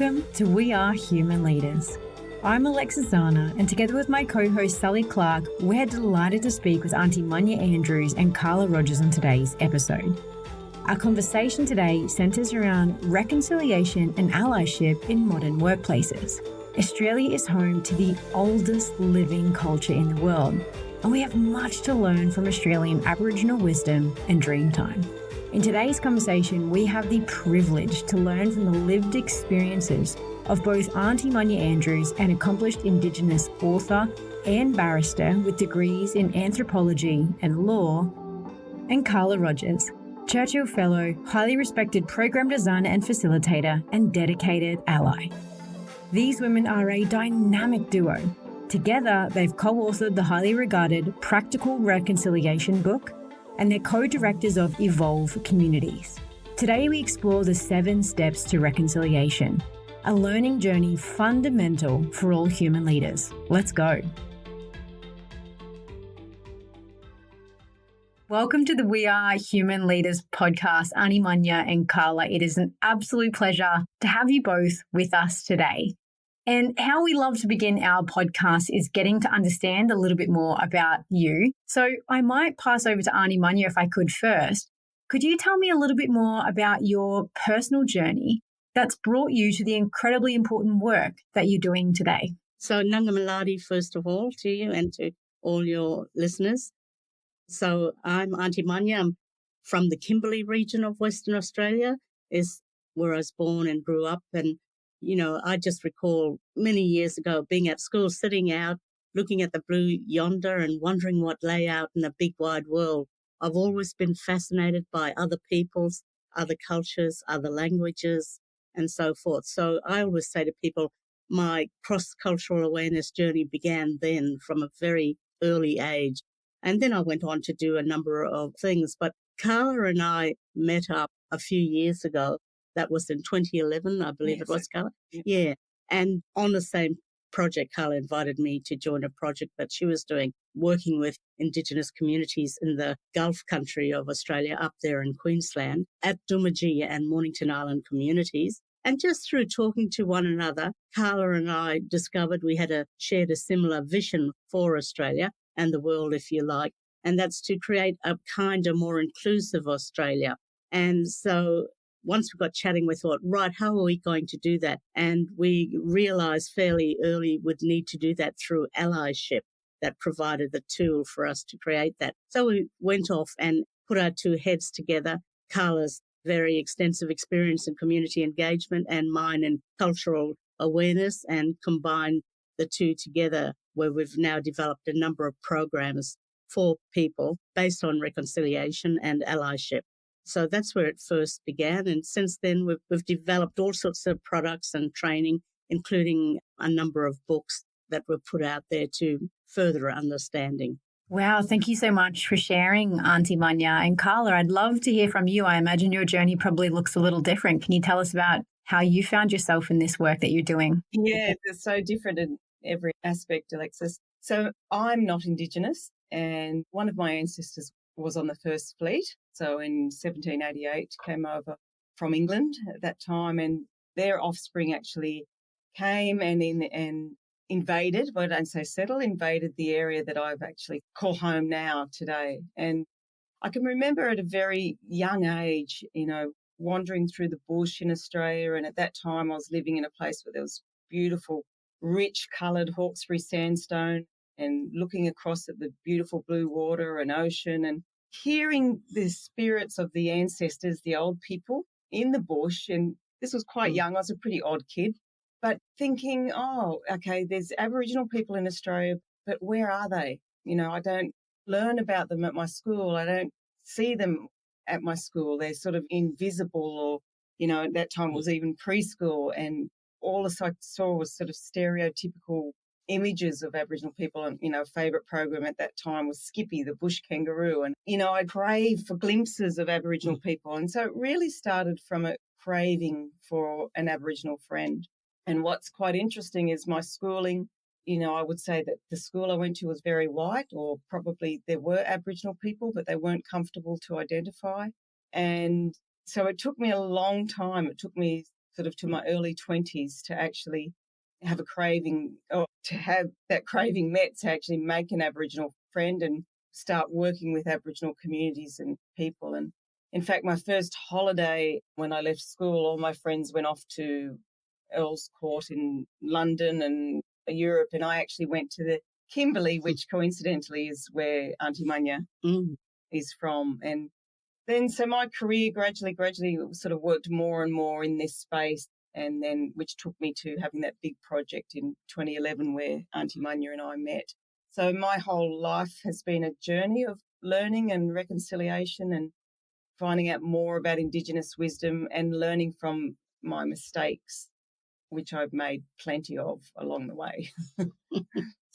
Welcome to We Are Human Leaders. I'm Alexis Zana, and together with my co-host Sally Clark, we're delighted to speak with Aunty Munya Andrews and Carla Roge on today's episode. Our conversation today centres around reconciliation and allyship in modern workplaces. Australia is home to the oldest living culture in the world, and we have much to learn from Australian Aboriginal wisdom and dreamtime. In today's conversation, we have the privilege to learn from the lived experiences of both Aunty Munya Andrews, an accomplished Indigenous author and barrister with degrees in anthropology and law, and Carla Roge, Churchill Fellow, highly respected program designer and facilitator, and dedicated ally. These women are a dynamic duo. Together, they've co-authored the highly regarded Practical Reconciliation book, and they're co-directors of Evolve Communities. Today, we explore the 7 steps to reconciliation, a learning journey fundamental for all human leaders. Let's go. Welcome to the We Are Human Leaders podcast, Aunty Munya and Carla. It is an absolute pleasure to have you both with us today. And how we love to begin our podcast is getting to understand a little bit more about you. So I might pass over to Aunty Munya if I could first. Could you tell me a little bit more about your personal journey that's brought you to the incredibly important work that you're doing today? So Nangamaladi, first of all, to you and to all your listeners. So I'm Aunty Munya. I'm from the Kimberley region of Western Australia, is where I was born and grew up. And I just recall many years ago being at school, sitting out, looking at the blue yonder and wondering what lay out in the big wide world. I've always been fascinated by other peoples, other cultures, other languages, and so forth. So I always say to people, my cross-cultural awareness journey began then from a very early age. And then I went on to do a number of things. But Carla and I met up a few years ago. That was in 2011, I believe it was, Carla. Yeah. And on the same project, Carla invited me to join a project that she was doing, working with Indigenous communities in the Gulf country of Australia, up there in Queensland, at Doomadgee and Mornington Island communities. And just through talking to one another, Carla and I discovered we had shared a similar vision for Australia and the world, if you like, and that's to create a kinder, more inclusive Australia. And so once we got chatting, we thought, right, how are we going to do that? And we realised fairly early we'd need to do that through allyship that provided the tool for us to create that. So we went off and put our two heads together, Carla's very extensive experience in community engagement and mine in cultural awareness, and combined the two together, where we've now developed a number of programs for people based on reconciliation and allyship. So that's where it first began. And since then, we've developed all sorts of products and training, including a number of books that were put out there to further understanding. Wow, thank you so much for sharing, Aunty Munya. And Carla, I'd love to hear from you. I imagine your journey probably looks a little different. Can you tell us about how you found yourself in this work that you're doing? Yeah, it's so different in every aspect, Alexis. So I'm not Indigenous, and one of my ancestors was on the First Fleet. So in 1788 came over from England at that time, and their offspring actually came and invaded, well, I don't say settle, invaded the area that I've actually call home now today. And I can remember at a very young age, wandering through the bush in Australia. And at that time I was living in a place where there was beautiful, rich coloured Hawkesbury sandstone, and looking across at the beautiful blue water and ocean, and hearing the spirits of the ancestors, the old people in the bush. And this was quite young. I was a pretty odd kid. But thinking, oh, okay, there's Aboriginal people in Australia, but where are they? I don't learn about them at my school. I don't see them at my school. They're sort of invisible, or, at that time it was even preschool. And all I saw was sort of stereotypical images of Aboriginal people. And, a favourite program at that time was Skippy, the bush kangaroo. And, I craved for glimpses of Aboriginal people. And so it really started from a craving for an Aboriginal friend. And what's quite interesting is my schooling, I would say that the school I went to was very white, or probably there were Aboriginal people, but they weren't comfortable to identify. And so it took me a long time. It took me sort of to my early 20s to actually have a craving, or to have that craving met, to actually make an Aboriginal friend and start working with Aboriginal communities and people. And in fact, my first holiday when I left school, all my friends went off to Earl's Court in London and Europe, and I actually went to the Kimberley, which coincidentally is where Aunty Munya is from. And then so my career gradually sort of worked more and more in this space, and then which took me to having that big project in 2011 where Aunty Munya and I met. So my whole life has been a journey of learning and reconciliation and finding out more about Indigenous wisdom and learning from my mistakes, which I've made plenty of along the way.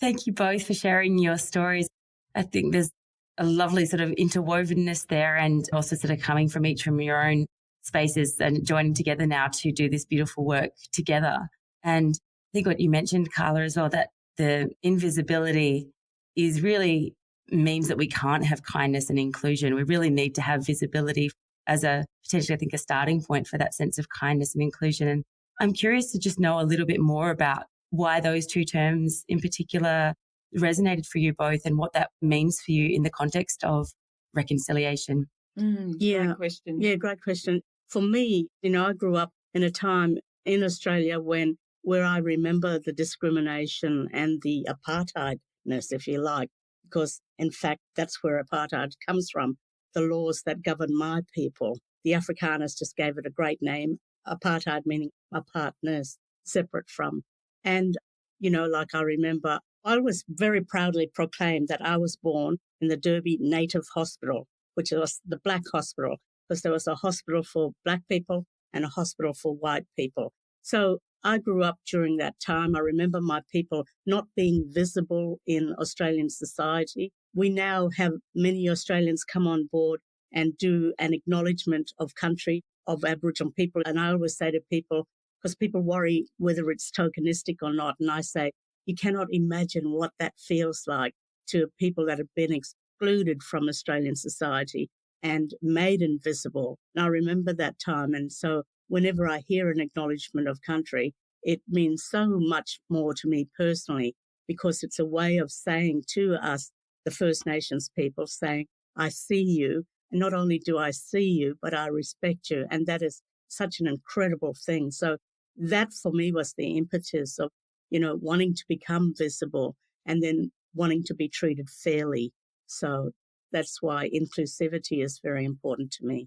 Thank you both for sharing your stories. I think there's a lovely sort of interwovenness there, and also sort of coming from each from your own spaces and joining together now to do this beautiful work together. And I think what you mentioned, Carla, as well, that the invisibility is really means that we can't have kindness and inclusion. We really need to have visibility as a potentially, I think, a starting point for that sense of kindness and inclusion. And I'm curious to just know a little bit more about why those two terms in particular resonated for you both and what that means for you in the context of reconciliation. Great question. Yeah, great question. For me, I grew up in a time in Australia where I remember the discrimination and the apartheidness, if you like, because in fact, that's where apartheid comes from, the laws that govern my people. The Afrikaners just gave it a great name, apartheid meaning apartness, separate from. And, like I remember, I was very proudly proclaimed that I was born in the Derby Native Hospital, which was the black hospital, because there was a hospital for black people and a hospital for white people. So I grew up during that time. I remember my people not being visible in Australian society. We now have many Australians come on board and do an acknowledgement of country of Aboriginal people. And I always say to people, because people worry whether it's tokenistic or not, and I say, you cannot imagine what that feels like to people that have been excluded from Australian society and made invisible. And I remember that time. And so whenever I hear an acknowledgement of country, it means so much more to me personally, because it's a way of saying to us, the First Nations people, saying, I see you. And not only do I see you, but I respect you. And that is such an incredible thing. So that for me was the impetus of, wanting to become visible and then wanting to be treated fairly. So that's why inclusivity is very important to me.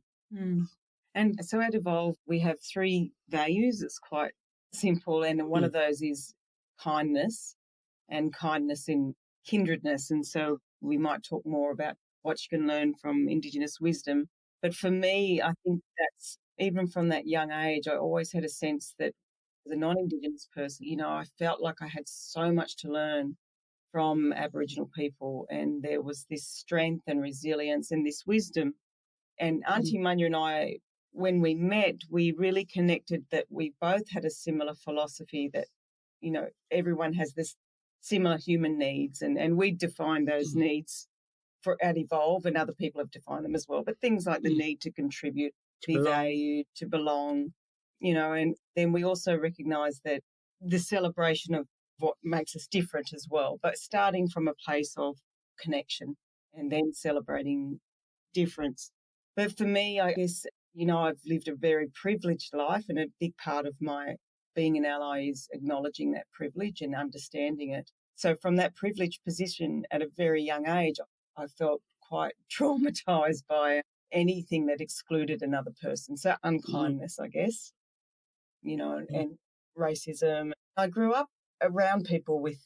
And so at Evolve, we have 3 values. It's quite simple. And one of those is kindness, and kindness in kindredness. And so we might talk more about what you can learn from Indigenous wisdom. But for me, I think that's, even from that young age, I always had a sense that as a non-Indigenous person, I felt like I had so much to learn from Aboriginal people, and there was this strength and resilience and this wisdom. And Aunty Munya and I, when we met, we really connected that we both had a similar philosophy that, everyone has this similar human needs, and we define those needs at Evolve, and other people have defined them as well. But things like the need to contribute, to be valued, to belong, and then we also recognise that the celebration of what makes us different as well, but starting from a place of connection and then celebrating difference. But for me, I guess, I've lived a very privileged life, and a big part of my being an ally is acknowledging that privilege and understanding it. So from that privileged position at a very young age, I felt quite traumatised by anything that excluded another person. So unkindness, I guess, and racism. I grew up around people with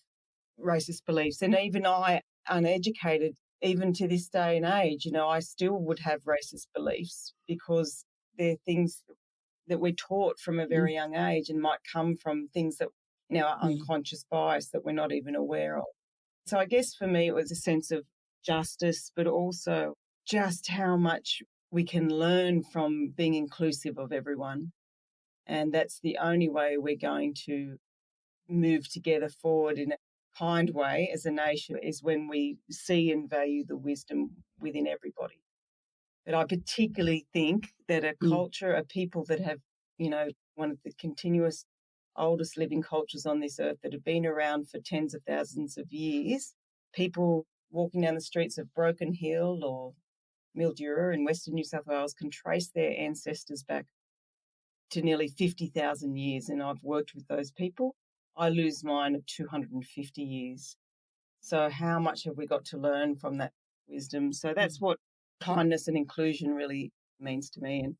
racist beliefs, and even I, uneducated, even to this day and age, I still would have racist beliefs, because they're things that we're taught from a very young age and might come from things that, are unconscious bias that we're not even aware of. So I guess for me it was a sense of justice, but also just how much we can learn from being inclusive of everyone. And that's the only way we're going to move together forward in a kind way as a nation, is when we see and value the wisdom within everybody. But I particularly think that a culture, a people that have one of the continuous oldest living cultures on this earth that have been around for tens of thousands of years. People walking down the streets of Broken Hill or Mildura in Western New South Wales can trace their ancestors back to nearly 50,000 years, and I've worked with those people. I lose mine at 250 years. So how much have we got to learn from that wisdom? So that's what kindness and inclusion really means to me, and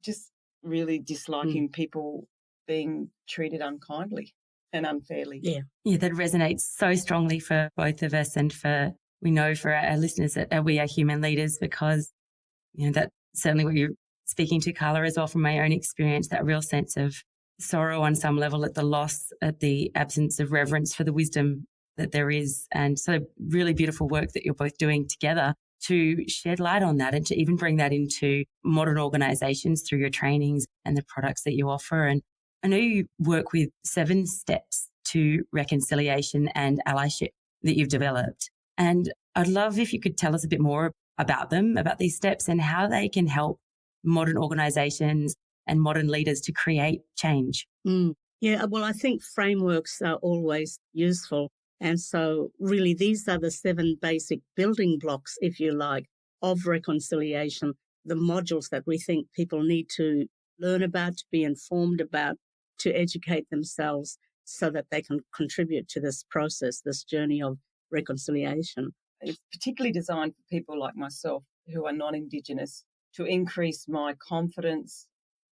just really disliking people being treated unkindly and unfairly. Yeah, that resonates so strongly for both of us, and we know for our listeners that we are human leaders, because that's certainly what you're speaking to, Carla, as well, from my own experience, that real sense of sorrow on some level at the loss, at the absence of reverence for the wisdom that there is. And so really beautiful work that you're both doing together to shed light on that, and to even bring that into modern organisations through your trainings and the products that you offer. And I know you work with 7 steps to reconciliation and allyship that you've developed. And I'd love if you could tell us a bit more about them, about these steps, and how they can help modern organisations and modern leaders to create change. Yeah, well, I think frameworks are always useful. And so really these are the 7 basic building blocks, if you like, of reconciliation, the modules that we think people need to learn about, to be informed about, to educate themselves so that they can contribute to this process, this journey of reconciliation. It's particularly designed for people like myself who are non-Indigenous, to increase my confidence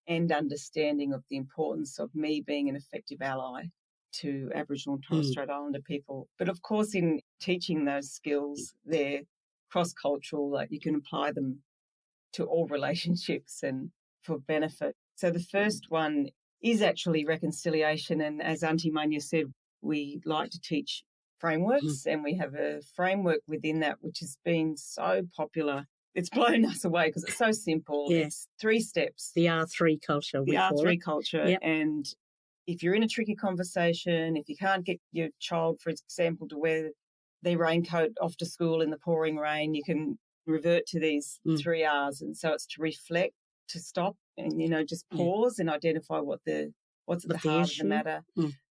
and understanding of the importance of me being an effective ally to Aboriginal and Torres Strait Islander people. But of course, in teaching those skills, they're cross-cultural, like you can apply them to all relationships and for benefit. So the first one is actually reconciliation. And as Aunty Munya said, we like to teach frameworks, and we have a framework within that which has been so popular. It's blown us away because it's so simple. Yeah. It's 3 steps. The R3 culture, we call it. The R3 culture. Yep. And if you're in a tricky conversation, if you can't get your child, for example, to wear their raincoat off to school in the pouring rain, you can revert to these 3 R's. And so it's to reflect, to stop and, just pause and identify what's at the heart of the matter.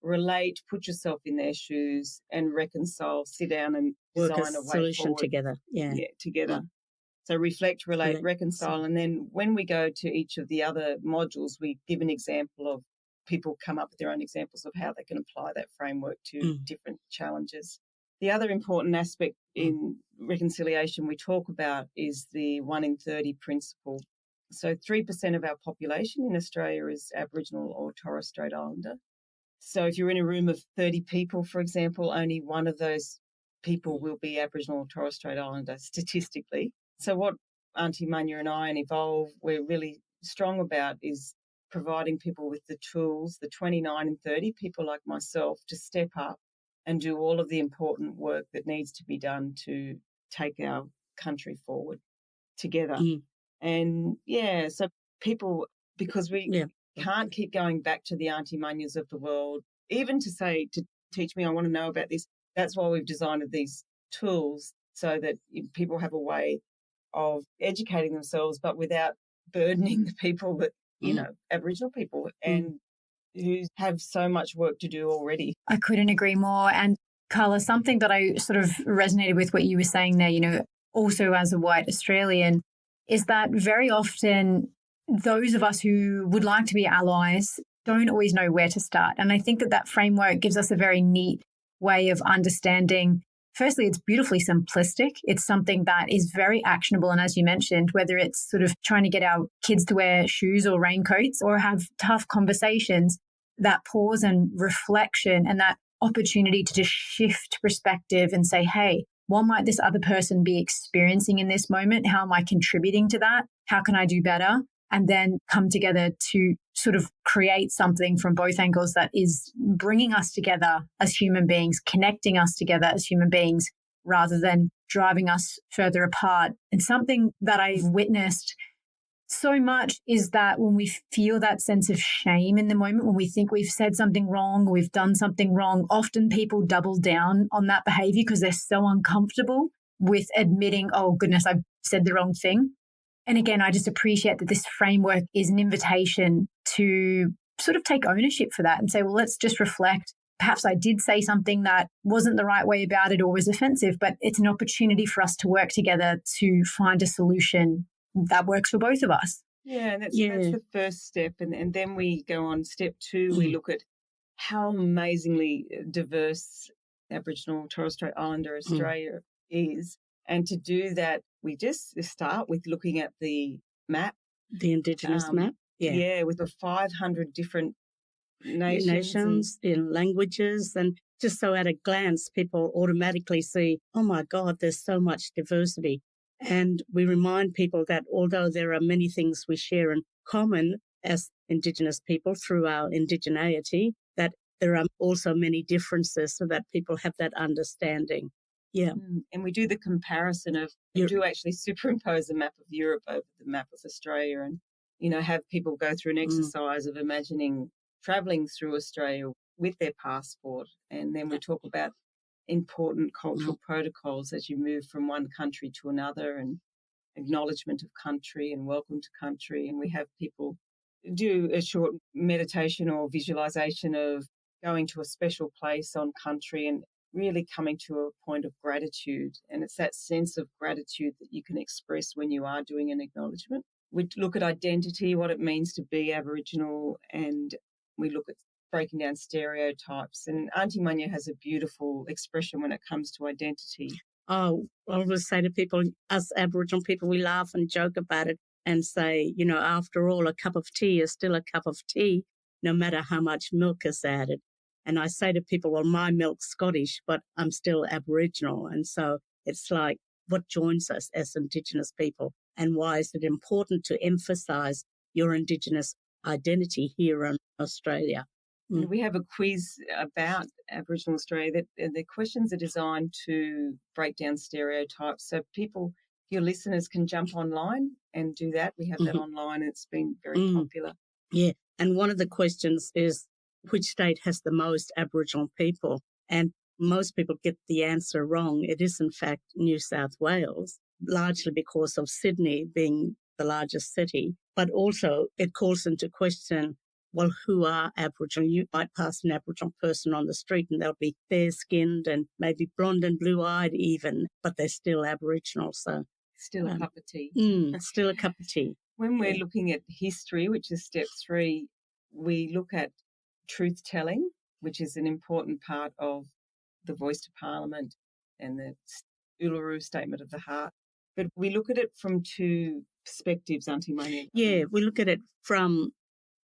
Relate, put yourself in their shoes, and reconcile, sit down and Work design a a way solution forward. together. Yeah, together. So reflect, relate, reconcile. And then when we go to each of the other modules, we give an example of people come up with their own examples of how they can apply that framework to different challenges. The other important aspect in reconciliation we talk about is the 1 in 30 principle. So 3% of our population in Australia is Aboriginal or Torres Strait Islander. So if you're in a room of 30 people, for example, only one of those people will be Aboriginal or Torres Strait Islander statistically. So what Aunty Munya and I and Evolve, we're really strong about is providing people with the tools, the 29 and 30 people like myself, to step up and do all of the important work that needs to be done to take our country forward together. And, so people, because we can't keep going back to the Aunty Munyas of the world, even to say, to teach me, I want to know about this. That's why we've designed these tools so that people have a way of educating themselves, but without burdening the people that, Aboriginal people and who have so much work to do already. I couldn't agree more. And Carla, something that I sort of resonated with what you were saying there, also as a white Australian, is that very often those of us who would like to be allies don't always know where to start. And I think that framework gives us a very neat way of understanding. Firstly, it's beautifully simplistic. It's something that is very actionable. And as you mentioned, whether it's sort of trying to get our kids to wear shoes or raincoats or have tough conversations, that pause and reflection and that opportunity to just shift perspective and say, hey, what might this other person be experiencing in this moment? How am I contributing to that? How can I do better? And then come together to sort of create something from both angles that is bringing us together as human beings, connecting us together as human beings, rather than driving us further apart. And something that I've witnessed so much is that when we feel that sense of shame in the moment, when we think we've said something wrong, or we've done something wrong, often people double down on that behavior because they're so uncomfortable with admitting, oh goodness, I've said the wrong thing. And again, I just appreciate that this framework is an invitation to sort of take ownership for that and say, well, let's just reflect. Perhaps I did say something that wasn't the right way about it or was offensive, but it's an opportunity for us to work together to find a solution that works for both of us. Yeah, and that's the first step. And then we go on step 2, we look at how amazingly diverse Aboriginal Torres Strait Islander Australia is. And to do that, we just start with looking at the map. The Indigenous map. Yeah, with the 500 different nations in languages. And just so at a glance, people automatically see, oh my God, there's so much diversity. And we remind people that although there are many things we share in common as Indigenous people through our indigeneity, that there are also many differences so that people have that understanding. Yeah. And we do the comparison of, we do actually superimpose a map of Europe over the map of Australia and, have people go through an exercise of imagining travelling through Australia with their passport. And then we talk about important cultural protocols as you move from one country to another and acknowledgement of country and welcome to country. And we have people do a short meditation or visualization of going to a special place on country and really coming to a point of gratitude. And it's that sense of gratitude that you can express when you are doing an acknowledgement. We look at identity, what it means to be Aboriginal, and we look at breaking down stereotypes. And Aunty Munya has a beautiful expression when it comes to identity. Oh, I always say to people, us Aboriginal people, we laugh and joke about it and say, after all, a cup of tea is still a cup of tea, no matter how much milk is added. And I say to people, well, my milk's Scottish, but I'm still Aboriginal. And so it's like, what joins us as Indigenous people? And why is it important to emphasise your Indigenous identity here in Australia? And we have a quiz about Aboriginal Australia. That the questions are designed to break down stereotypes. So people, your listeners can jump online and do that. We have that online. It's been very popular. Yeah. And one of the questions is, which state has the most Aboriginal people? And most people get the answer wrong. It is, in fact, New South Wales, largely because of Sydney being the largest city. But also it calls into question, well, who are Aboriginal? You might pass an Aboriginal person on the street and they'll be fair-skinned and maybe blonde and blue-eyed even, but they're still Aboriginal. So still a cup of tea. Still a cup of tea. When we're looking at history, which is step 3, we look at truth-telling, which is an important part of the Voice to Parliament and the Uluru Statement of the Heart. But we look at it from 2 perspectives, Aunty Munya. Yeah, we look at it from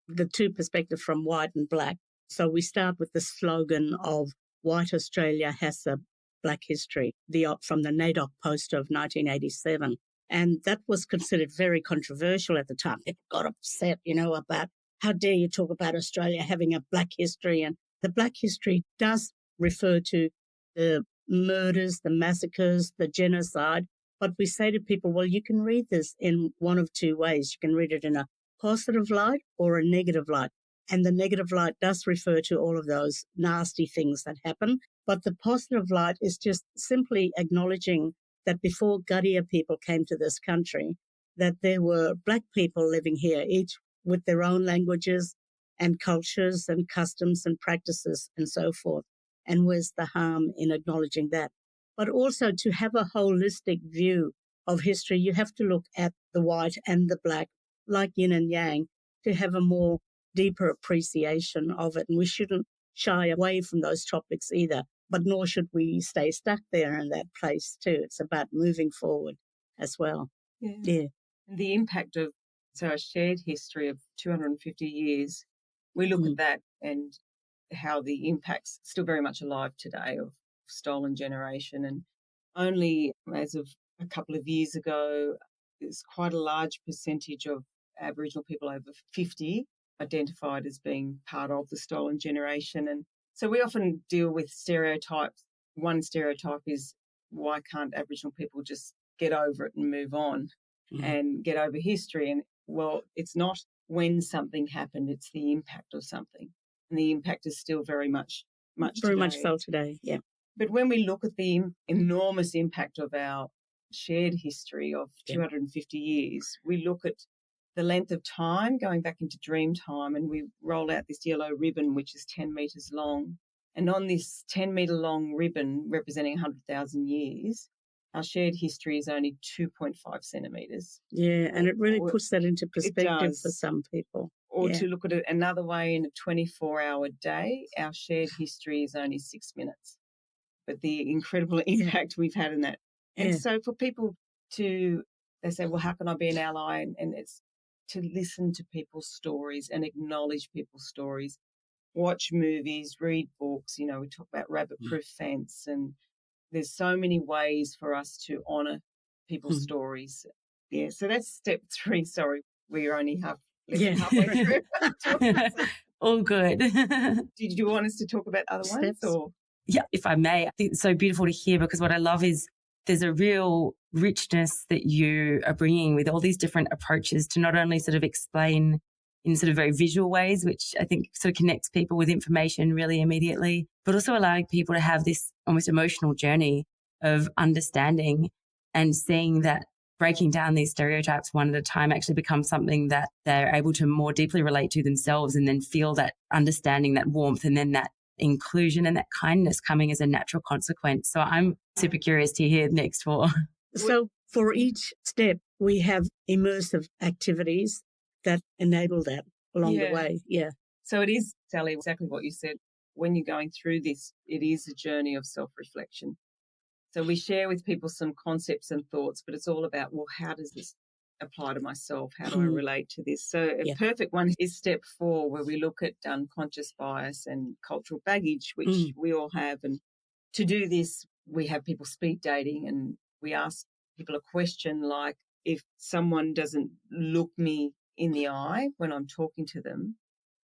the 2 perspectives, from white and black. So we start with the slogan of White Australia has a black history, from the NAIDOC poster of 1987. And that was considered very controversial at the time. People got upset, about how dare you talk about Australia having a black history. And the black history does refer to the murders, the massacres, the genocide. But we say to people, well, you can read this in one of 2 ways. You can read it in a positive light or a negative light. And the negative light does refer to all of those nasty things that happen. But the positive light is just simply acknowledging that before Gadiya people came to this country, that there were black people living here, each with their own languages and cultures and customs and practices and so forth. And where's the harm in acknowledging that? But also to have a holistic view of history, you have to look at the white and the black, like yin and yang, to have a more deeper appreciation of it. And we shouldn't shy away from those topics either, but nor should we stay stuck there in that place too. It's about moving forward as well. Yeah. And the impact of a shared history of 250 years, we look at that and how the impact's still very much alive today of stolen generation. And only as of a couple of years ago, there's quite a large percentage of Aboriginal people over 50 identified as being part of the stolen generation. And so we often deal with stereotypes. One stereotype is, why can't Aboriginal people just get over it and move on and get over history? And well, it's not when something happened, it's the impact of something. And the impact is still very much much felt today, yeah. But when we look at the enormous impact of our shared history of 250 years. We look at the length of time going back into dreamtime, and we roll out this yellow ribbon, which is 10 metres long. And on this 10-metre long ribbon representing 100,000 years, our shared history is only 2.5 centimetres. Yeah, and it really puts that into perspective for some people. Or to look at it another way, in a 24-hour day, our shared history is only 6 minutes. But the incredible impact we've had in that. And so for people they say, well, how can I be an ally? And it's to listen to people's stories and acknowledge people's stories. Watch movies, read books. We talk about rabbit-proof fence, and there's so many ways for us to honour people's stories. Yeah, so that's step 3. Sorry, we're only halfway through. All good. Did you want us to talk about other ones? Or? Yeah, if I may. I think it's so beautiful to hear, because what I love is there's a real richness that you are bringing with all these different approaches to not only sort of explain in sort of very visual ways, which I think sort of connects people with information really immediately, but also allowing people to have this almost emotional journey of understanding and seeing that breaking down these stereotypes one at a time actually becomes something that they're able to more deeply relate to themselves, and then feel that understanding, that warmth, and then that inclusion and that kindness coming as a natural consequence. So I'm super curious to hear next for. So for each step, we have immersive activities that enable that along the way. Yeah. So it is, Sally, exactly what you said. When you're going through this, it is a journey of self-reflection. So we share with people some concepts and thoughts, but it's all about, well, how does this apply to myself? How do I relate to this? So a perfect one is step 4, where we look at unconscious bias and cultural baggage, which we all have. And to do this, we have people speed dating, and we ask people a question like, if someone doesn't look me in the eye when I'm talking to them,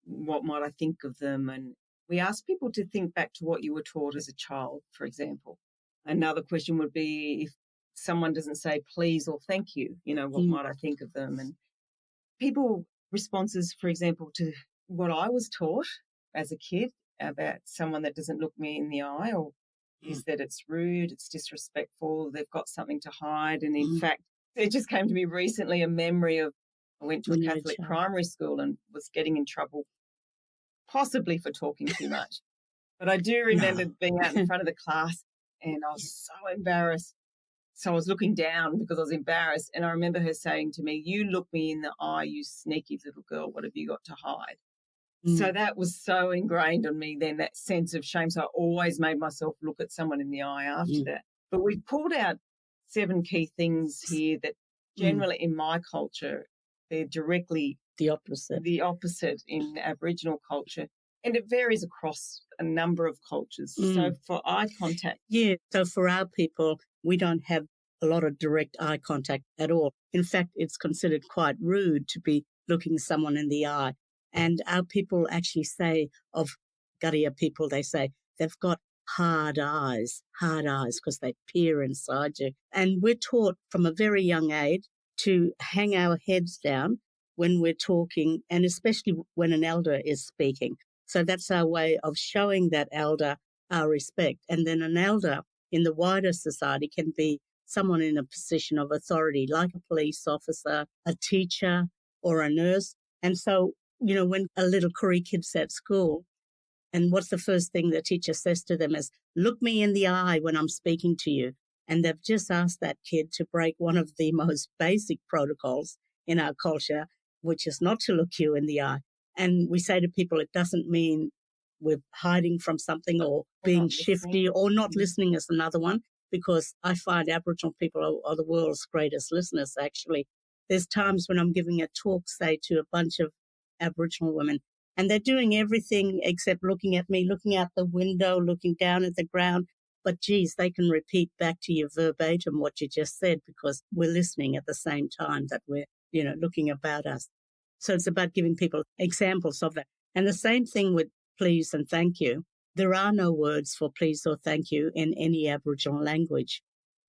what might I think of them? And we ask people to think back to what you were taught as a child, for example. Another question would be, if someone doesn't say please or thank you, what might I think of them? And people responses, for example, to what I was taught as a kid about someone that doesn't look me in the eye, or is that it's rude, it's disrespectful, they've got something to hide. And in fact, it just came to me recently, a memory of, I went to a Catholic primary school and was getting in trouble, possibly for talking too much. But I do remember being out in front of the class, and I was so embarrassed. So I was looking down because I was embarrassed. And I remember her saying to me, "You look me in the eye, you sneaky little girl. What have you got to hide?" So that was so ingrained on me then, that sense of shame. So I always made myself look at someone in the eye after that. But we've pulled out 7 key things here that generally in my culture, they're directly the opposite in Aboriginal culture. And it varies across a number of cultures. So for eye contact. Yeah, so for our people, we don't have a lot of direct eye contact at all. In fact, it's considered quite rude to be looking someone in the eye. And our people actually say of Gadiya people, they say they've got hard eyes because they peer inside you. And we're taught from a very young age to hang our heads down when we're talking, and especially when an elder is speaking. So that's our way of showing that elder our respect. And then an elder in the wider society can be someone in a position of authority, like a police officer, a teacher, or a nurse. And so, when a little Koori kid's at school, and what's the first thing the teacher says to them is, "Look me in the eye when I'm speaking to you." And they've just asked that kid to break one of the most basic protocols in our culture, which is not to look you in the eye. And we say to people, it doesn't mean we're hiding from something or being shifty or not listening is another one, because I find Aboriginal people are the world's greatest listeners, actually. There's times when I'm giving a talk, say, to a bunch of Aboriginal women, and they're doing everything except looking at me, looking out the window, looking down at the ground. But, geez, they can repeat back to you verbatim what you just said, because we're listening at the same time that we're, looking about us. So it's about giving people examples of that. And the same thing with please and thank you. There are no words for please or thank you in any Aboriginal language.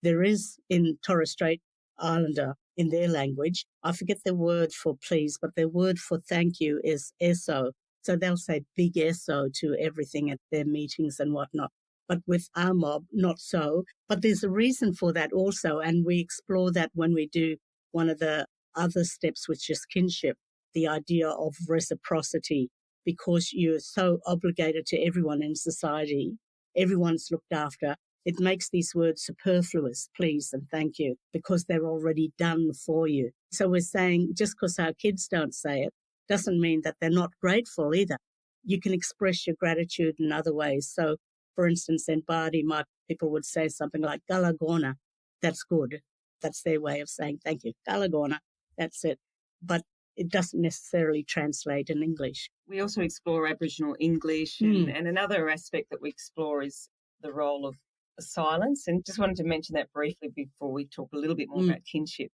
There is in Torres Strait Islander, in their language. I forget the word for please, but their word for thank you is eso. So they'll say big eso to everything at their meetings and whatnot. but with our mob, not so. But there's a reason for that also, and we explore that when we do one of the other steps, which is kinship, the idea of reciprocity, because you're so obligated to everyone in society, everyone's looked after. It makes these words superfluous, please and thank you, because they're already done for you. So we're saying just because our kids don't say it doesn't mean that they're not grateful either. You can express your gratitude in other ways. So, for instance, in Badi, my people would say something like Galagona. That's good. That's their way of saying thank you. Galagona, that's it. But it doesn't necessarily translate in English. We also explore Aboriginal English, and another aspect that we explore is the role of silence. And just wanted to mention that briefly before we talk a little bit more about kinship.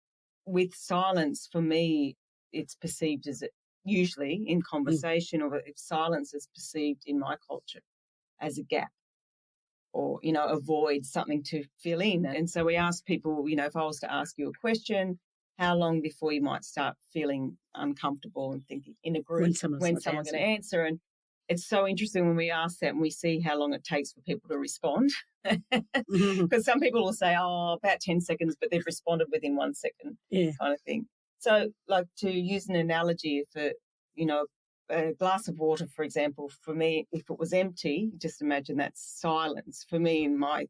With silence, for me, it's perceived as usually in conversation, or if silence is perceived in my culture as a gap, or, a void, something to fill in. And so we ask people, if I was to ask you a question, how long before you might start feeling uncomfortable and thinking in a group when someone's going to answer? And it's so interesting when we ask that and we see how long it takes for people to respond. Because some people will say, about 10 seconds, but they've responded within 1 second, kind of thing. So, like, to use an analogy, if a glass of water, for example, for me, if it was empty, just imagine that's silence. For me,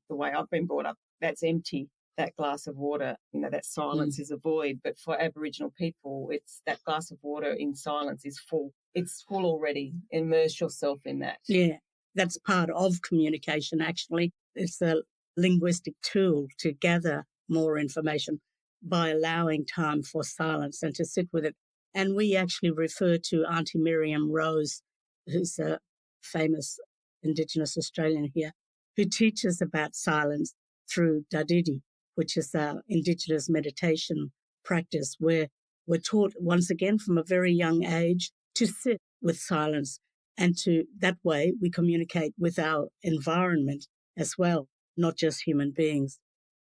the way I've been brought up, that's empty. That glass of water, that silence is a void. But for Aboriginal people, it's that glass of water in silence is full. It's full already. Immerse yourself in that. Yeah, that's part of communication, actually. It's a linguistic tool to gather more information by allowing time for silence and to sit with it. And we actually refer to Aunty Roge, who's a famous Indigenous Australian here, who teaches about silence through Dadidi, which is our Indigenous meditation practice, where we're taught once again from a very young age to sit with silence, and to that way we communicate with our environment as well, not just human beings,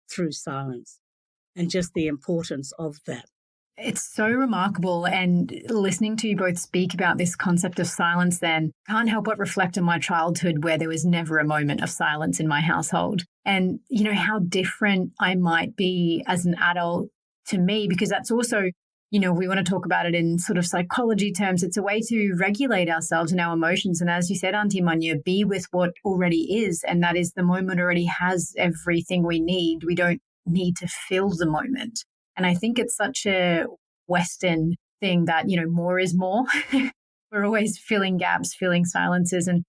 through silence, and just the importance of that. It's so remarkable, and listening to you both speak about this concept of silence then can't help but reflect on my childhood, where there was never a moment of silence in my household. And, how different I might be as an adult to me, because that's also, we want to talk about it in sort of psychology terms. It's a way to regulate ourselves and our emotions. And as you said, Aunty Munya, be with what already is. And that is, the moment already has everything we need. We don't need to fill the moment. And I think it's such a Western thing that, more is more. We're always filling gaps, filling silences. And,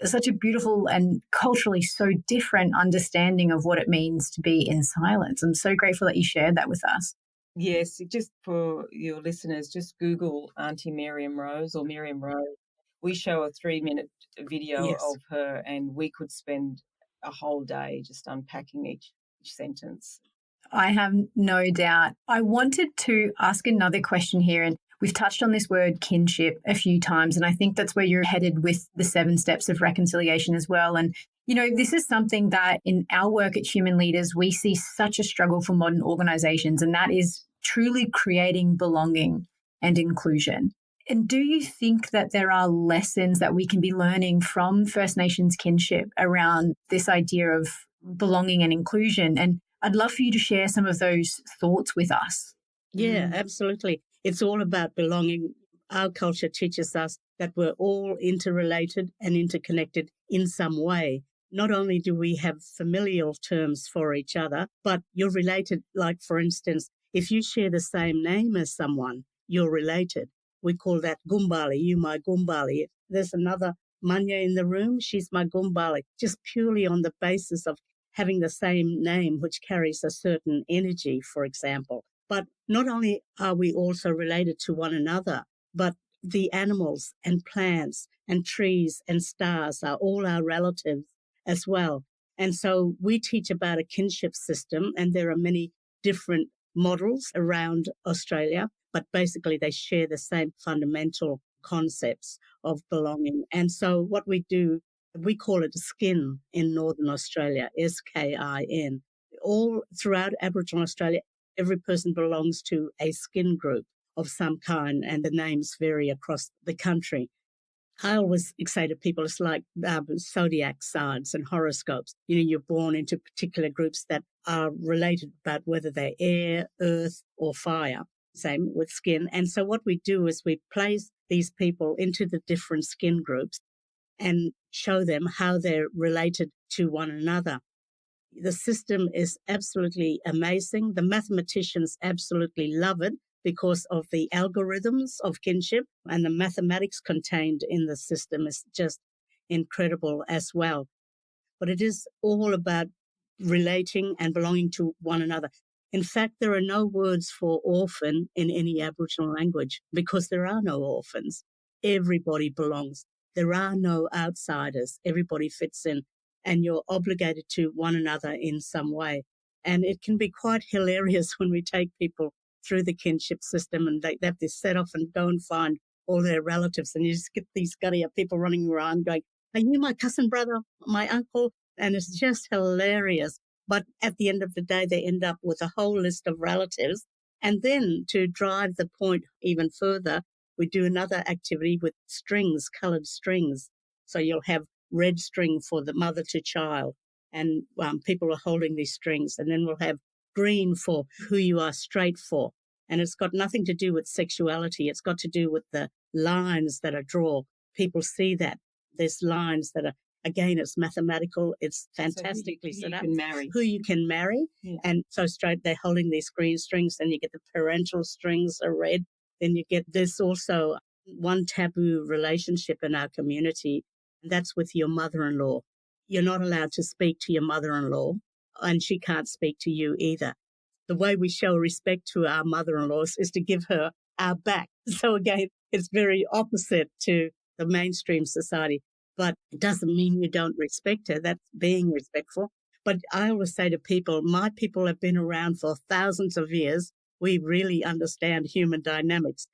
such a beautiful and culturally so different understanding of what it means to be in silence. I'm so grateful that you shared that with us. Yes, just for your listeners, just Google Aunty Roge or Miriam Roge. We show a 3-minute video of her, and we could spend a whole day just unpacking each sentence. I have no doubt. I wanted to ask another question here, and we've touched on this word kinship a few times, and I think that's where you're headed with the 7 steps of reconciliation as well. And, this is something that in our work at Human Leaders, we see such a struggle for modern organizations, and that is truly creating belonging and inclusion. And do you think that there are lessons that we can be learning from First Nations kinship around this idea of belonging and inclusion? And I'd love for you to share some of those thoughts with us. Yeah, absolutely. It's all about belonging. Our culture teaches us that we're all interrelated and interconnected in some way. Not only do we have familial terms for each other, but you're related. Like, for instance, if you share the same name as someone, you're related. We call that Gumbali, you my Gumbali. There's another Munya in the room, she's my Gumbali, just purely on the basis of having the same name, which carries a certain energy, for example. But not only are we also related to one another, but the animals and plants and trees and stars are all our relatives as well. And so we teach about a kinship system, and there are many different models around Australia, but basically they share the same fundamental concepts of belonging. And so what we do, we call it skin in Northern Australia, SKIN. All throughout Aboriginal Australia, every person belongs to a skin group of some kind, and the names vary across the country. I always say to people, it's like zodiac signs and horoscopes. You're born into particular groups that are related, about whether they're air, earth, or fire. Same with skin. And so what we do is we place these people into the different skin groups and show them how they're related to one another. The system is absolutely amazing. The mathematicians absolutely love it because of the algorithms of kinship, and the mathematics contained in the system is just incredible as well. But it is all about relating and belonging to one another. In fact, there are no words for orphan in any Aboriginal language because there are no orphans. Everybody belongs. There are no outsiders. Everybody fits in, and you're obligated to one another in some way. And it can be quite hilarious when we take people through the kinship system and they have to set off and go and find all their relatives, and you just get these gutty people running around going, "Are you my cousin brother, my uncle?" And it's just hilarious. But at the end of the day, they end up with a whole list of relatives. And then to drive the point even further, we do another activity with strings, coloured strings. So you'll have red string for the mother to child, and people are holding these strings. And then we'll have green for who you are straight for. And it's got nothing to do with sexuality. It's got to do with the lines that are drawn. People see that. There's lines that are, again, it's mathematical. It's fantastically set up. Who you can marry. Yeah. And so straight, they're holding these green strings, and you get the parental strings are red. Then you get this also one taboo relationship in our community, and that's with your mother-in-law. You're not allowed to speak to your mother-in-law, and she can't speak to you either. The way we show respect to our mother-in-laws is to give her our back. So again, it's very opposite to the mainstream society, but it doesn't mean you don't respect her. That's being respectful. But I always say to people, my people have been around for thousands of years. We really understand human dynamics.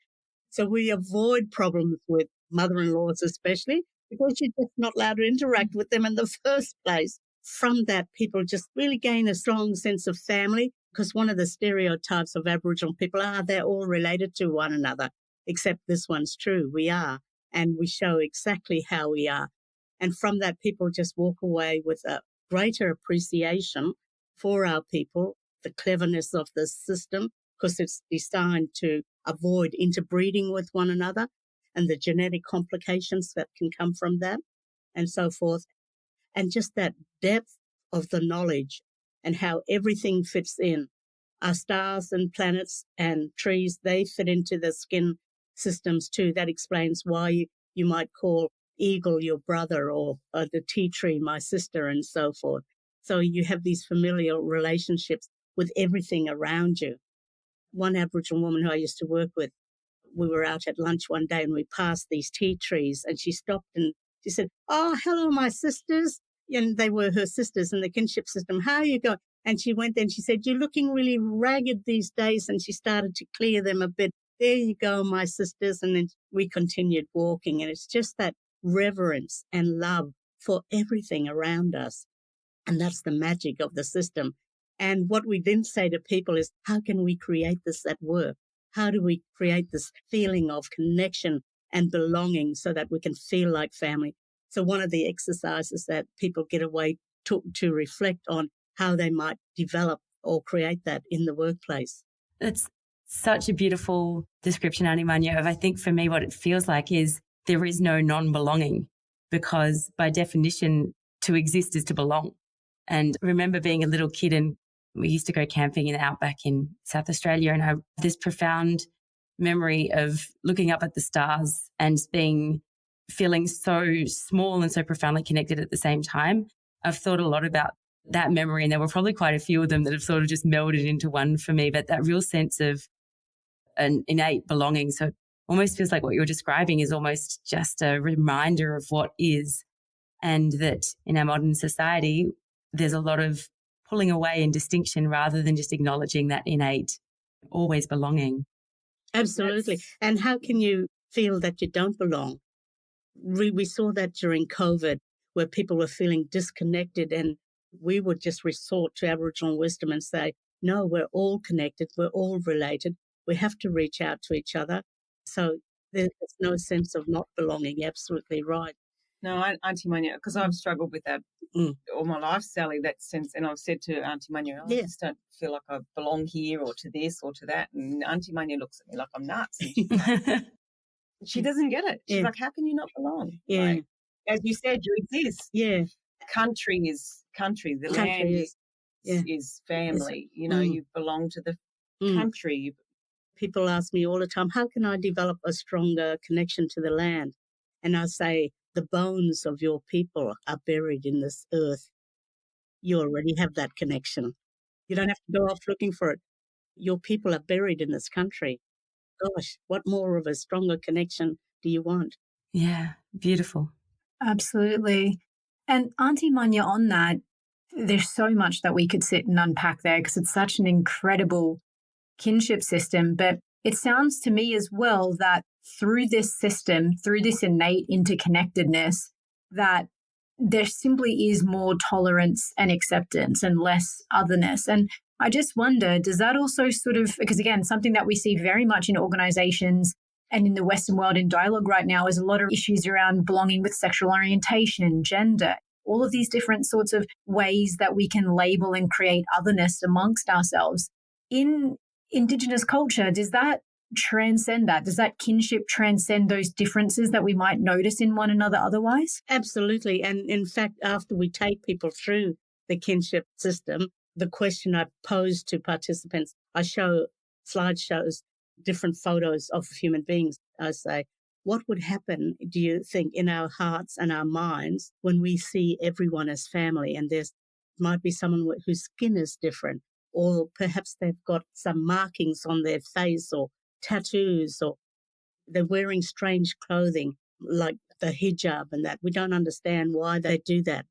So we avoid problems with mother-in-laws especially because you're just not allowed to interact with them in the first place. From that, people just really gain a strong sense of family, because one of the stereotypes of Aboriginal people are they're all related to one another, except this one's true. We are, and we show exactly how we are. And from that, people just walk away with a greater appreciation for our people, the cleverness of the system, because it's designed to avoid interbreeding with one another and the genetic complications that can come from that and so forth. And just that depth of the knowledge and how everything fits in. Our stars and planets and trees, they fit into the skin systems too. That explains why you might call eagle your brother, or the tea tree my sister, and so forth. So you have these familial relationships with everything around you. One Aboriginal woman who I used to work with, we were out at lunch one day and we passed these tea trees, and she stopped and she said, "Oh, hello, my sisters." And they were her sisters in the kinship system. "How are you going?" And she went there and she said, "You're looking really ragged these days." And she started to clear them a bit. "There you go, my sisters." And then we continued walking. And it's just that reverence and love for everything around us. And that's the magic of the system. And what we then say to people is, how can we create this at work? How do we create this feeling of connection and belonging so that we can feel like family? So one of the exercises that people get away to reflect on how they might develop or create that in the workplace. It's such a beautiful description, Aunty Munya, of, I think for me what it feels like is there is no non-belonging, because by definition to exist is to belong. And I remember being a little kid, and we used to go camping in the outback in South Australia, and I have this profound memory of looking up at the stars and feeling so small and so profoundly connected at the same time. I've thought a lot about that memory, and there were probably quite a few of them that have sort of just melded into one for me, but that real sense of an innate belonging. So it almost feels like what you're describing is almost just a reminder of what is, and that in our modern society, there's a lot of pulling away and distinction rather than just acknowledging that innate, always belonging. Absolutely. And how can you feel that you don't belong? We saw that during COVID, where people were feeling disconnected, and we would just resort to Aboriginal wisdom and say, no, we're all connected, we're all related, we have to reach out to each other. So There's no sense of not belonging. Absolutely right. No, Aunty Munya, because I've struggled with that all my life, Sally, that sense. And I've said to Aunty Munya, I just don't feel like I belong here or to this or to that. And Aunty Munya looks at me like I'm nuts. And she's like, she doesn't get it. She's like, how can you not belong? Yeah. Like, as you said, you exist. Yeah. Country is country. The land is family. You know, you belong to the country. People ask me all the time, how can I develop a stronger connection to the land? And I say, the bones of your people are buried in this earth. You already have that connection. You don't have to go off looking for it. Your people are buried in this country. Gosh, what more of a stronger connection do you want? Yeah, beautiful. Absolutely. And Aunty Munya, on that, there's so much that we could sit and unpack there because it's such an incredible kinship system. But it sounds to me as well that through this system, through this innate interconnectedness, that there simply is more tolerance and acceptance and less otherness. And I just wonder, does that also sort of, because again, something that we see very much in organizations and in the Western world in dialogue right now is a lot of issues around belonging with sexual orientation, gender, all of these different sorts of ways that we can label and create otherness amongst ourselves. In Indigenous culture, does that transcend that? Does that kinship transcend those differences that we might notice in one another otherwise? Absolutely. And in fact, after we take people through the kinship system, the question I pose to participants, I show slideshows, different photos of human beings. I say, what would happen, do you think, in our hearts and our minds when we see everyone as family? And there might be someone whose skin is different, or perhaps they've got some markings on their face or tattoos, or they're wearing strange clothing like the hijab and that. We don't understand why they do that.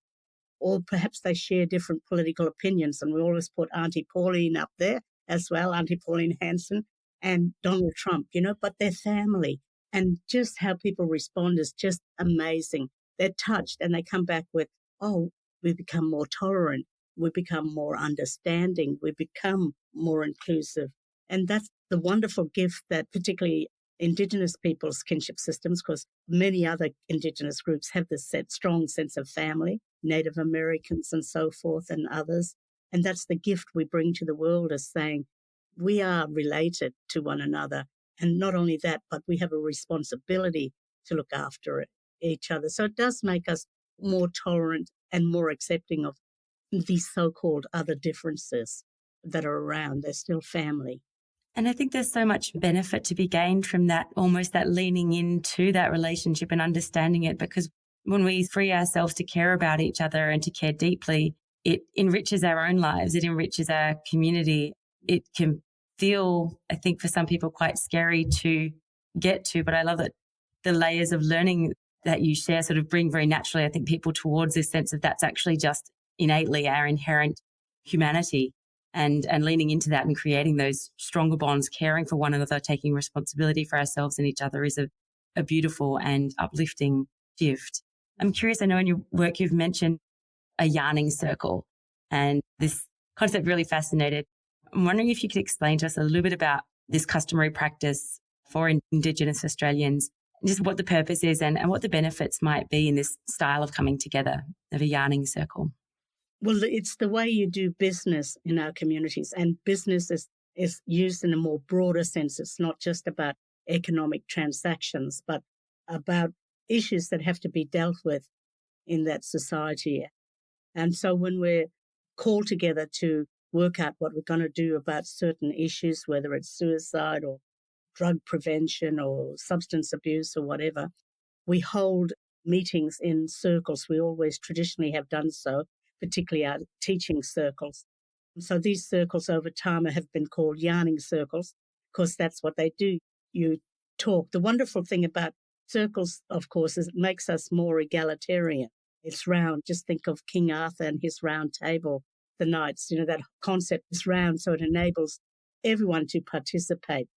Or perhaps they share different political opinions, and we always put Auntie Pauline up there as well, Auntie Pauline Hanson and Donald Trump, but they're family. And just how people respond is just amazing. They're touched and they come back with, oh, we become more tolerant, we become more understanding, we become more inclusive. And that's the wonderful gift that particularly Indigenous people's kinship systems, because many other Indigenous groups have this strong sense of family, Native Americans and so forth and others. And that's the gift we bring to the world, as saying we are related to one another. And not only that, but we have a responsibility to look after each other. So it does make us more tolerant and more accepting of these so-called other differences that are around. They're still family. And I think there's so much benefit to be gained from that, almost that leaning into that relationship and understanding it, because when we free ourselves to care about each other and to care deeply, it enriches our own lives. It enriches our community. It can feel, I think, for some people quite scary to get to, but I love that the layers of learning that you share sort of bring very naturally, I think, people towards this sense of that's actually just innately our inherent humanity. And leaning into that and creating those stronger bonds, caring for one another, taking responsibility for ourselves and each other is a beautiful and uplifting gift. I'm curious, I know in your work you've mentioned a yarning circle, and this concept really fascinated. I'm wondering if you could explain to us a little bit about this customary practice for Indigenous Australians, just what the purpose is and what the benefits might be in this style of coming together of a yarning circle. Well, it's the way you do business in our communities, and business is used in a more broader sense. It's not just about economic transactions, but about issues that have to be dealt with in that society. And so when we're called together to work out what we're going to do about certain issues, whether it's suicide or drug prevention or substance abuse or whatever, we hold meetings in circles. We always traditionally have done so, particularly our teaching circles. So these circles over time have been called yarning circles because that's what they do. You talk. The wonderful thing about circles, of course, is it makes us more egalitarian. It's round. Just think of King Arthur and his round table, the knights, that concept is round, so it enables everyone to participate.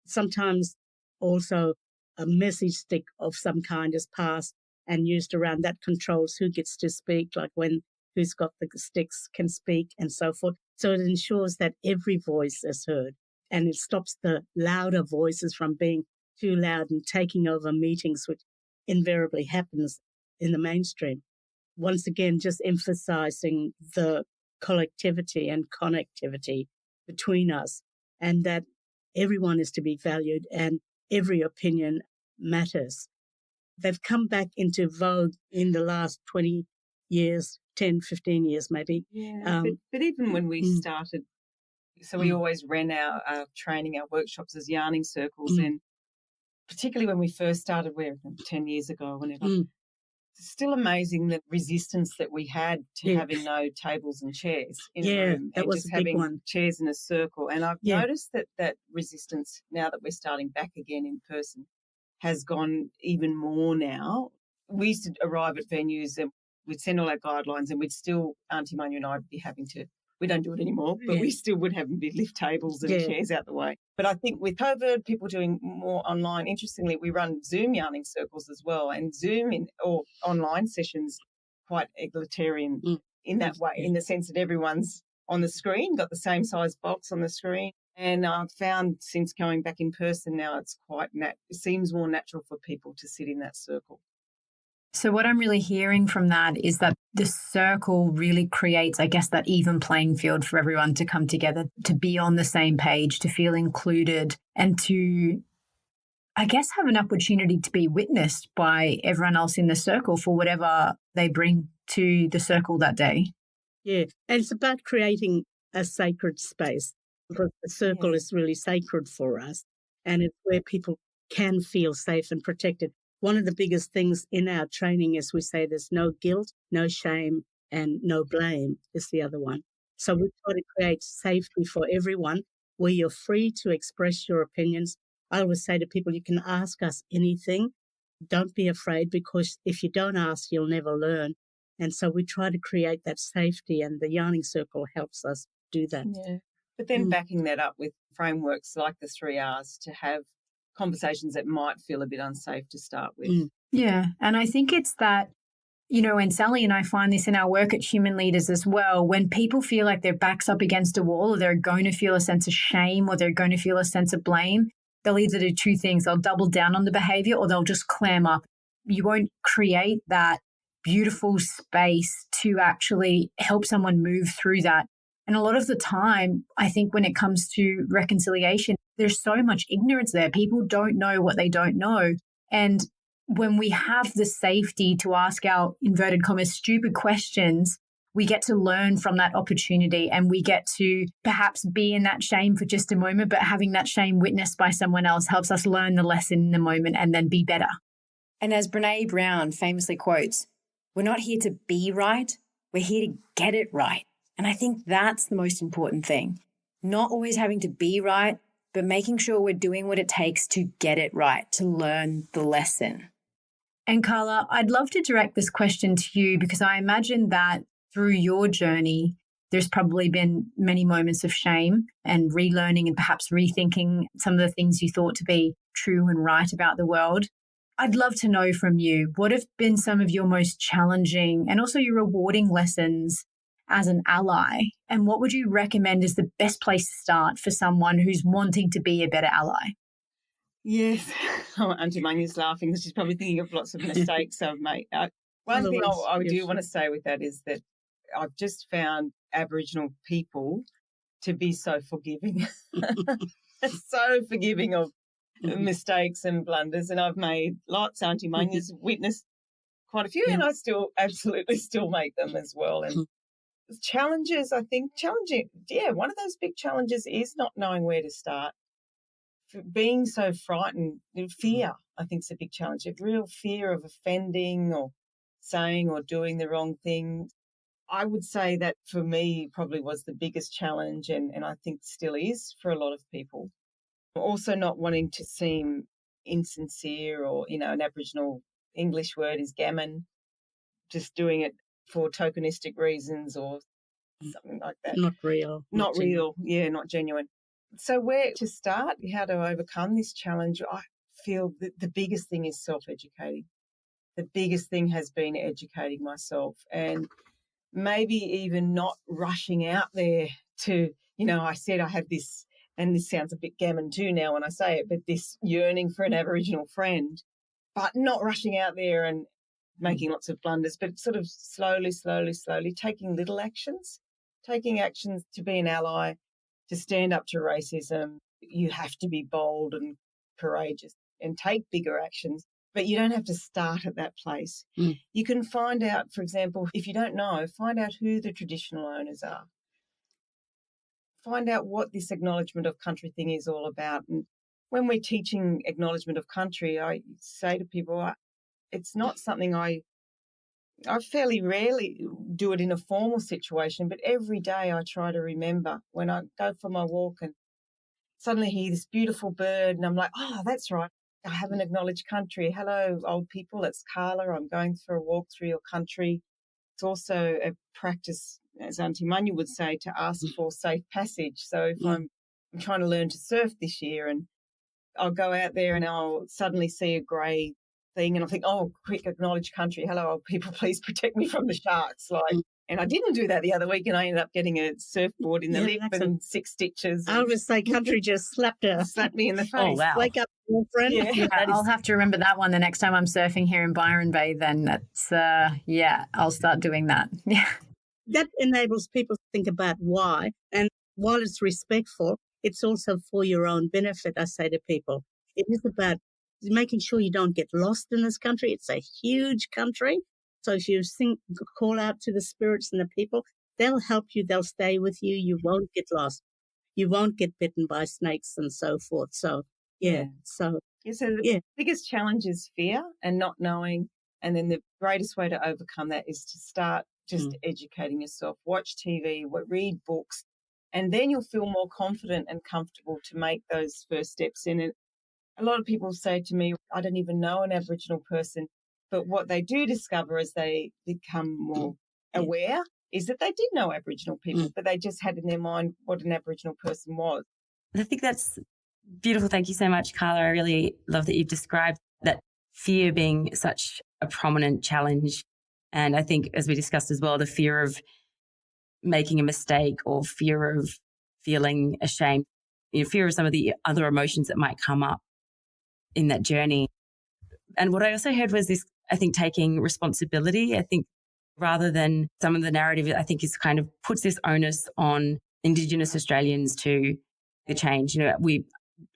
Sometimes also a message stick of some kind is passed and used around. That controls who gets to speak, like when who's got the sticks can speak and so forth. So it ensures that every voice is heard and it stops the louder voices from being too loud and taking over meetings, which invariably happens in the mainstream. Once again, just emphasizing the collectivity and connectivity between us, and that everyone is to be valued and every opinion matters. They've come back into vogue in the last 20 years, 10, 15 years maybe. Yeah, but even when we started, so we always ran our training, our workshops as yarning circles, and particularly when we first started, 10 years ago, whenever, it's still amazing the resistance that we had to having no tables and chairs in a room, that and was just a big having one. chairs in a circle. And I've noticed that resistance, now that we're starting back again in person, has gone even more now. We used to arrive at venues and we'd send all our guidelines, and we'd still, Aunty Munya and I would be having to, we don't do it anymore, but we still would have to lift tables and chairs out the way. But I think with COVID, people doing more online, interestingly, we run Zoom yarning circles as well, and Zoom or online sessions quite egalitarian in that way, in the sense that everyone's on the screen, got the same size box on the screen. And I've found since going back in person now, it's it seems more natural for people to sit in that circle. So what I'm really hearing from that is that the circle really creates, I guess, that even playing field for everyone to come together, to be on the same page, to feel included, and to, I guess, have an opportunity to be witnessed by everyone else in the circle for whatever they bring to the circle that day. Yeah, and it's about creating a sacred space, because the circle is really sacred for us, and it's where people can feel safe and protected. One of the biggest things in our training is we say there's no guilt, no shame, and no blame is the other one. So we try to create safety for everyone where you're free to express your opinions. I always say to people, you can ask us anything. Don't be afraid, because if you don't ask, you'll never learn. And so we try to create that safety, and the yarning circle helps us do that. Yeah. But then backing that up with frameworks like the 3 R's to have conversations that might feel a bit unsafe to start with. Yeah. And I think it's that, and Sally and I find this in our work at Human Leaders as well, when people feel like their back's up against a wall, or they're going to feel a sense of shame, or they're going to feel a sense of blame, they'll either do two things. They'll double down on the behavior, or they'll just clam up. You won't create that beautiful space to actually help someone move through that. And a lot of the time, I think when it comes to reconciliation, there's so much ignorance there. People don't know what they don't know. And when we have the safety to ask our, inverted commas, stupid questions, we get to learn from that opportunity, and we get to perhaps be in that shame for just a moment, but having that shame witnessed by someone else helps us learn the lesson in the moment and then be better. And as Brene Brown famously quotes, we're not here to be right, we're here to get it right. And I think that's the most important thing. Not always having to be right, but making sure we're doing what it takes to get it right, to learn the lesson. And Carla, I'd love to direct this question to you, because I imagine that through your journey, there's probably been many moments of shame and relearning and perhaps rethinking some of the things you thought to be true and right about the world. I'd love to know from you, what have been some of your most challenging and also your rewarding lessons as an ally? And what would you recommend is the best place to start for someone who's wanting to be a better ally? Yes. Aunty Munya's laughing because she's probably thinking of lots of mistakes I've made. One thing I do want to say with that is that I've just found Aboriginal people to be so forgiving, so forgiving of mistakes and blunders. And I've made lots. Aunty Munya's witnessed quite a few, and I still absolutely still make them as well. And challenges, I think, one of those big challenges is not knowing where to start. Being so frightened, fear, I think, is a big challenge. A real fear of offending or saying or doing the wrong thing. I would say that for me probably was the biggest challenge, and I think still is for a lot of people. Also not wanting to seem insincere, or, an Aboriginal English word is gammon, just doing it for tokenistic reasons or something like that. Not real. Not real, not genuine. So where to start, how to overcome this challenge, I feel that the biggest thing is self-educating. The biggest thing has been educating myself, and maybe even not rushing out there to, I said I had this and this sounds a bit gammon too now when I say it, but this yearning for an Aboriginal friend, but not rushing out there and making lots of blunders, but sort of slowly taking little actions, taking actions to be an ally, to stand up to racism. You have to be bold and courageous and take bigger actions, but you don't have to start at that place. You can find out, for example, if you don't know, find out who the traditional owners are. Find out what this acknowledgement of country thing is all about. And when we're teaching acknowledgement of country, I say to people, it's not something I fairly rarely do it in a formal situation, but every day I try to remember when I go for my walk and suddenly hear this beautiful bird and I'm like, oh, that's right. I have an acknowledged country. Hello, old people. It's Carla. I'm going for a walk through your country. It's also a practice, as Aunty Munya would say, to ask for safe passage. So if I'm trying to learn to surf this year and I'll go out there and I'll suddenly see a grey thing and I'll think, oh, quick, acknowledged country. Hello, old people, please protect me from the sharks. And I didn't do that the other week and I ended up getting a surfboard in the lip and 6 stitches. I would say country just slapped me in the face. Oh, wow. Wake up, girlfriend. Yeah, I'll have to remember that one the next time I'm surfing here in Byron Bay. Then that's, I'll start doing that. Yeah. That enables people to think about why. And while it's respectful, it's also for your own benefit, I say to people. It is about making sure you don't get lost in this country. It's a huge country. So if you call out to the spirits and the people, they'll help you. They'll stay with you. You won't get lost. You won't get bitten by snakes and so forth. So, So the biggest challenge is fear and not knowing. And then the greatest way to overcome that is to start just educating yourself. Watch TV, read books, and then you'll feel more confident and comfortable to make those first steps in it. A lot of people say to me, I don't even know an Aboriginal person. But what they do discover as they become more aware is that they did know Aboriginal people, but they just had in their mind what an Aboriginal person was. I think that's beautiful. Thank you so much, Carla. I really love that you've described that fear being such a prominent challenge. And I think, as we discussed as well, the fear of making a mistake or fear of feeling ashamed, fear of some of the other emotions that might come up in that journey. And what I also heard was this, I think, taking responsibility. I think rather than some of the narrative, I think is kind of puts this onus on Indigenous Australians to the change. We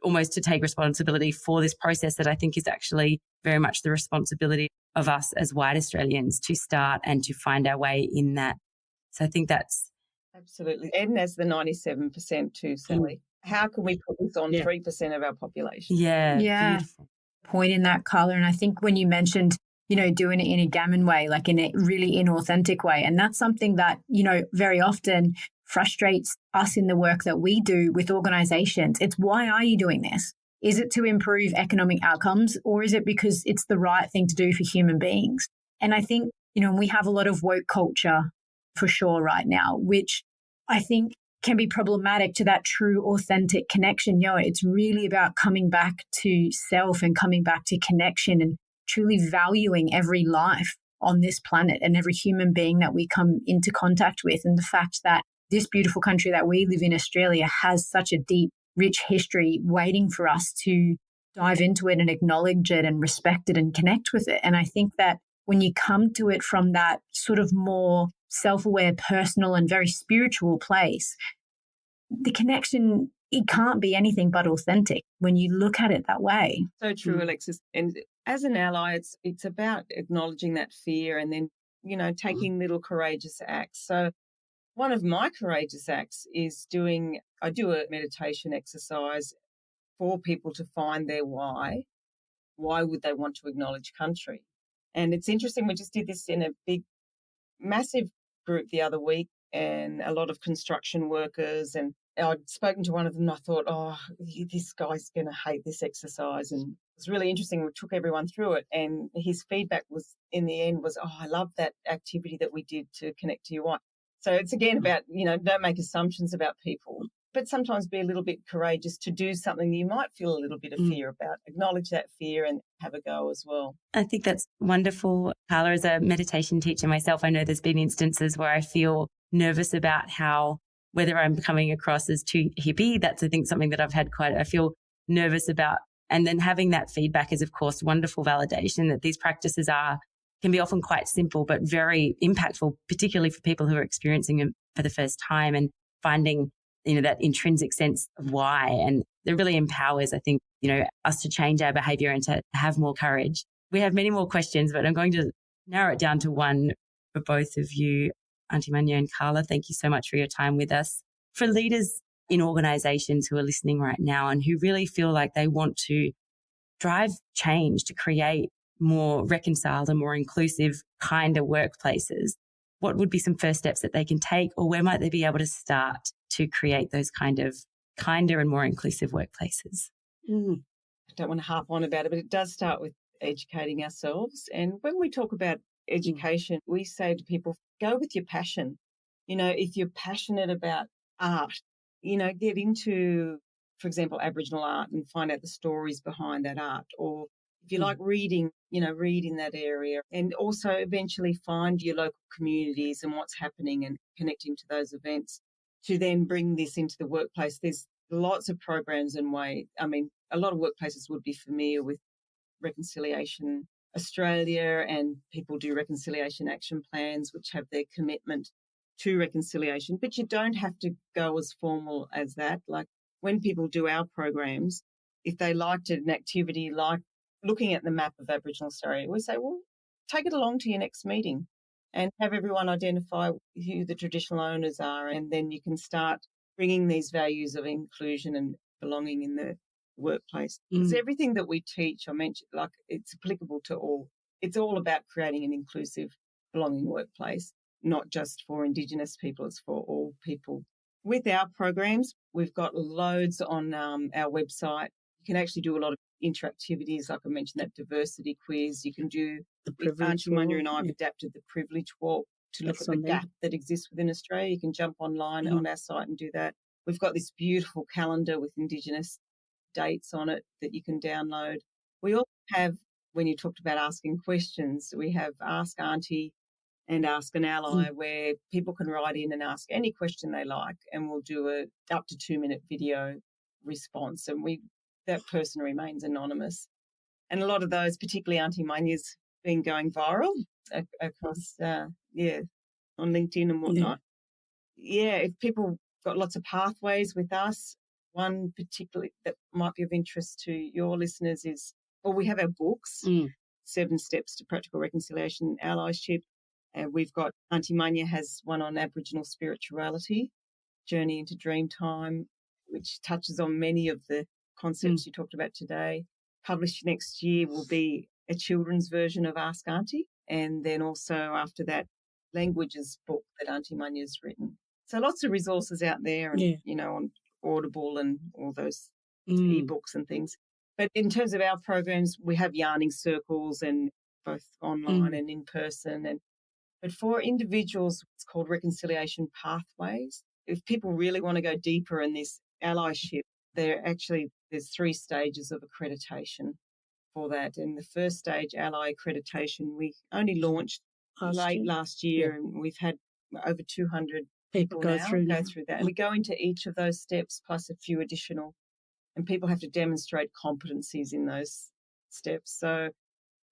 almost to take responsibility for this process that I think is actually very much the responsibility of us as white Australians to start and to find our way in that. So I think that's... Absolutely. And as the 97% too, Sally. How can we put this on 3% of our population? Yeah. Beautiful. Point in that, Carla. And I think when you mentioned, doing it in a gammon way, like in a really inauthentic way, and that's something that, very often frustrates us in the work that we do with organizations. It's why are you doing this? Is it to improve economic outcomes, or is it because it's the right thing to do for human beings? And I think, we have a lot of woke culture for sure right now, which I think can be problematic to that true, authentic connection. It's really about coming back to self and coming back to connection and truly valuing every life on this planet and every human being that we come into contact with. And the fact that this beautiful country that we live in, Australia, has such a deep, rich history waiting for us to dive into it and acknowledge it and respect it and connect with it. And I think that when you come to it from that sort of more self-aware, personal and very spiritual place, the connection, it can't be anything but authentic when you look at it that way. So true, Alexis. And as an ally, it's about acknowledging that fear and then, taking little courageous acts. So one of my courageous acts is I do a meditation exercise for people to find their why. Why would they want to acknowledge country? And it's interesting, we just did this in a massive group the other week, and a lot of construction workers, and I'd spoken to one of them and I thought, oh, this guy's going to hate this exercise. And it was really interesting. We took everyone through it, and his feedback was, in the end, was, oh, I love that activity that we did to connect to your why. So it's again about, don't make assumptions about people, but sometimes be a little bit courageous to do something that you might feel a little bit of fear about. Acknowledge that fear and have a go as well. I think that's wonderful. Carla, as a meditation teacher myself, I know there's been instances where I feel nervous about how whether I'm coming across as too hippie. That's, I think, something that I feel nervous about. And then having that feedback is, of course, wonderful validation that these practices can be often quite simple, but very impactful, particularly for people who are experiencing them for the first time and finding, that intrinsic sense of why. And it really empowers, I think, us to change our behavior and to have more courage. We have many more questions, but I'm going to narrow it down to one for both of you, Aunty Munya and Carla. Thank you so much for your time with us. For leaders in organisations who are listening right now and who really feel like they want to drive change to create more reconciled and more inclusive, kinder workplaces, what would be some first steps that they can take, or where might they be able to start to create those kind of kinder and more inclusive workplaces? I don't want to harp on about it, but it does start with educating ourselves. And when we talk about education, we say to people, go with your passion. If you're passionate about art, get into, for example, Aboriginal art and find out the stories behind that art. Or if you like reading, read in that area. And also eventually find your local communities and what's happening and connecting to those events to then bring this into the workplace. There's lots of programs and ways. I mean, a lot of workplaces would be familiar with Reconciliation Australia, and people do reconciliation action plans, which have their commitment to reconciliation. But you don't have to go as formal as that. Like when people do our programs, if they liked an activity like looking at the map of Aboriginal Australia, we say, well, take it along to your next meeting and have everyone identify who the traditional owners are. And then you can start bringing these values of inclusion and belonging in the workplace. Because everything that we teach, I mentioned, like it's applicable to all. It's all about creating an inclusive, belonging workplace, not just for Indigenous people, it's for all people. With our programs, we've got loads on our website. You can actually do a lot of interactivities, like I mentioned, that diversity quiz. You can do the privilege walk. Aunty Munya and I have adapted the privilege walk to look at the gap that exists within Australia. You can jump online on our site and do that. We've got this beautiful calendar with Indigenous dates on it that you can download. We also have, when you talked about asking questions, we have Ask Aunty and Ask an Ally, where people can write in and ask any question they like, and we'll do a up to 2-minute video response, and that person remains anonymous. And a lot of those, particularly Aunty Munya's, been going viral across on LinkedIn and whatnot. If people got lots of pathways with us, one particularly that might be of interest to your listeners is, we have our books, 7 Steps to Practical Reconciliation and Allyship. We've got, Aunty Munya has one on Aboriginal spirituality, Journey into Dreamtime, which touches on many of the concepts you talked about today. Published next year will be a children's version of Ask Aunty. And then also after that, languages book that Aunty Munya's written. So lots of resources out there and, on Audible and all those ebooks and things. But in terms of our programs, we have yarning circles, and both online and in person. But for individuals, it's called Reconciliation Pathways. If people really want to go deeper in this allyship, there's 3 stages of accreditation for that. And the first stage, ally accreditation, we only launched late last year, and we've had over 200 people go through that. And we go into each of those steps plus a few additional, and people have to demonstrate competencies in those steps. So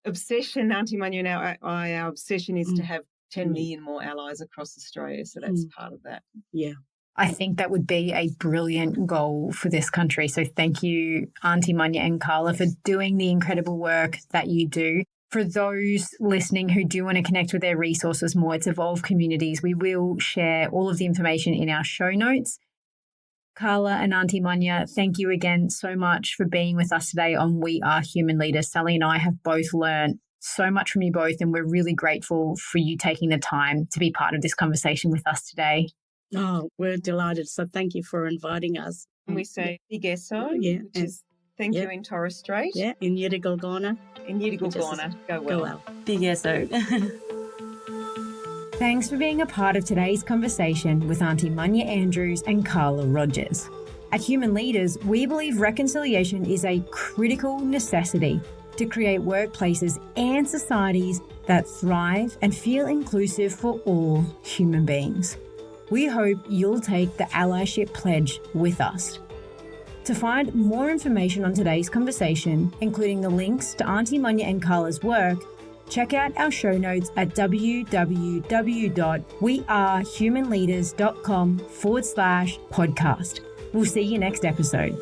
obsession, Aunty Munya and our obsession is to have 10 million more allies across Australia. So that's part of that. Yeah. I think that would be a brilliant goal for this country. So thank you, Aunty Munya and Carla, for doing the incredible work that you do. For those listening who do want to connect with their resources more, it's Evolve Communities. We will share all of the information in our show notes. Carla and Aunty Munya, thank you again so much for being with us today on We Are Human Leaders. Sally and I have both learned so much from you both, and we're really grateful for you taking the time to be part of this conversation with us today. Oh, we're delighted. So thank you for inviting us. And we say Big Eso, which is thank you in Torres Strait. Yeah, in Yidagulgorna. In Yidagulgorna. Go well. Big Eso. Thanks for being a part of today's conversation with Aunty Munya Andrews and Carla Rogers. At Human Leaders, we believe reconciliation is a critical necessity to create workplaces and societies that thrive and feel inclusive for all human beings. We hope you'll take the allyship pledge with us. To find more information on today's conversation, including the links to Aunty Munya and Carla's work, check out our show notes at www.wearehumanleaders.com/podcast. We'll see you next episode.